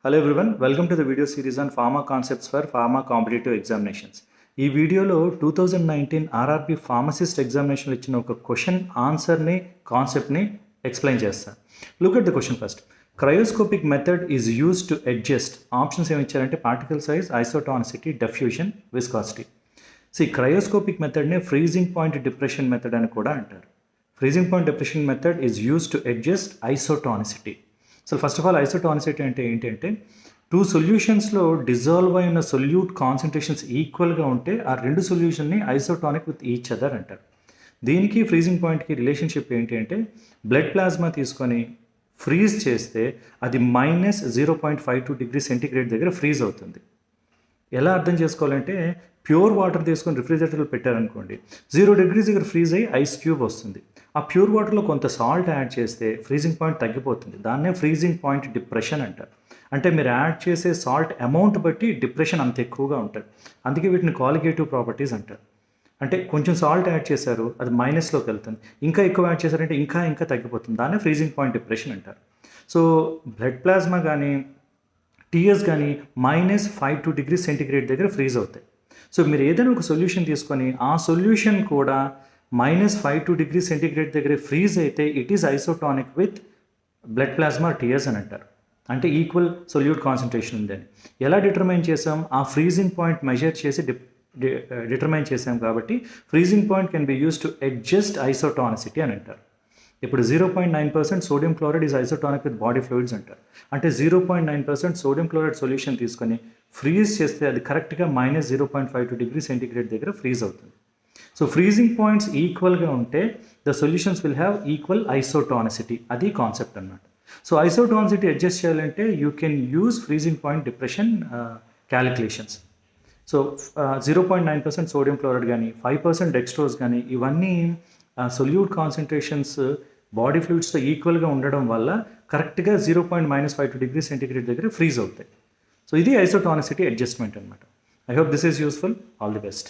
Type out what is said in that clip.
Hello everyone, welcome to the video series on Pharma Concepts for Pharma Competitive Examinations. ఈ వీడియోలో 2019 RRB pharmacist ఎగ్జామినేషన్లో ఇచ్చిన ఒక question ఆన్సర్ని కాన్సెప్ట్ని ఎక్స్ప్లెయిన్ చేస్తాను. Look at the question first. Cryoscopic method is use to adjust. Options ఏమి ఇచ్చారంటే particle size, isotonicity, diffusion, viscosity. Cryoscopic మెథడ్ని ఫ్రీజింగ్ పాయింట్ డిప్రెషన్ మెథడ్ అని కూడా అంటారు. Freezing point depression method is use to adjust isotonicity. So first of all isotonicity అంటే ఏంటంటే two సొల్యూషన్స్లో dissolve అయిన సొల్యూట్ కాన్సన్ట్రేషన్స్ ఈక్వల్గా ఉంటే ఆ రెండు సొల్యూషన్ని ఐసోటానిక్ విత్ ఈచ్ అదర్ అంటారు. దీనికి ఫ్రీజింగ్ పాయింట్కి రిలేషన్షిప్ ఏంటి అంటే బ్లడ్ ప్లాస్మా తీసుకొని ఫ్రీజ్ చేస్తే అది -0.52°C దగ్గర ఫ్రీజ్ అవుతుంది. ఎలా అర్థం చేసుకోవాలంటే ప్యూర్ వాటర్ తీసుకొని రిఫ్రిజిరేటర్లో పెట్టారనుకోండి, 0° దగ్గర ఫ్రీజ్ అయ్యి ఐస్ క్యూబ్ వస్తుంది. ఆ ప్యూర్ వాటర్లో కొంత సాల్ట్ యాడ్ చేస్తే ఫ్రీజింగ్ పాయింట్ తగ్గిపోతుంది. దాన్నే ఫ్రీజింగ్ పాయింట్ డిప్రెషన్ అంటారు. అంటే మీరు యాడ్ చేసే సాల్ట్ అమౌంట్ బట్టి డిప్రెషన్ అంత ఎక్కువగా ఉంటుంది. అందుకే వీటిని కాలిగేటివ్ ప్రాపర్టీస్ అంటారు. అంటే కొంచెం సాల్ట్ యాడ్ చేశారు, అది మైనస్లోకి వెళ్తుంది. ఇంకా ఎక్కువ యాడ్ చేశారంటే ఇంకా తగ్గిపోతుంది. దాన్నే ఫ్రీజింగ్ పాయింట్ డిప్రెషన్ అంటారు. సో బ్లడ్ ప్లాస్మా కానీ టీఎస్ కానీ -52°C దగ్గర ఫ్రీజ్ అవుతాయి. సో మీరు ఏదైనా ఒక సొల్యూషన్ తీసుకొని ఆ సొల్యూషన్ కూడా -52°C దగ్గర ఫ్రీజ్ అయితే it is isotonic with blood plasma TS అని అంటారు. అంటే ఈక్వల్ సొల్యూట్ కాన్సన్ట్రేషన్ ఉందని. ఎలా డిటర్మైన్ చేసాం? ఆ ఫ్రీజింగ్ పాయింట్ మెజర్ చేసి డిటర్మైన్ చేసాం కాబట్టి freezing point can be use to adjust isotonicity అని అంటారు. ఇప్పుడు 0.9% sodium chloride is isotonic with body fluids అంటారు. అంటే 0.9% సోడియం క్లోరైడ్ సొల్యూషన్ తీసుకొని ఫ్రీజ్ చేస్తే అది కరెక్ట్గా -0.52°C దగ్గర ఫ్రీజ్ అవుతుంది. సో ఫ్రీజింగ్ పాయింట్స్ ఈక్వల్గా ఉంటే the solutions will have equal isotonicity. అది కాన్సెప్ట్ అన్నమాట. సో ఐసోటానిసిటీ అడ్జస్ట్ చేయాలంటే you can use freezing point depression calculations. So 0.9% sodium chloride కానీ 5% డెక్స్ట్రోజ్ కానీ ఇవన్నీ సొల్యూట్ కాన్సన్ట్రేషన్స్ బాడీ ఫ్లూయిడ్స్తో ఈక్వల్గా ఉండడం వల్ల కరెక్ట్గా 0.52°C దగ్గర ఫ్రీజ్ అవుతాయి. సో ఇది ఐసోటానిసిటీ అడ్జస్ట్మెంట్ అనమాట. I hope this is useful. All the best.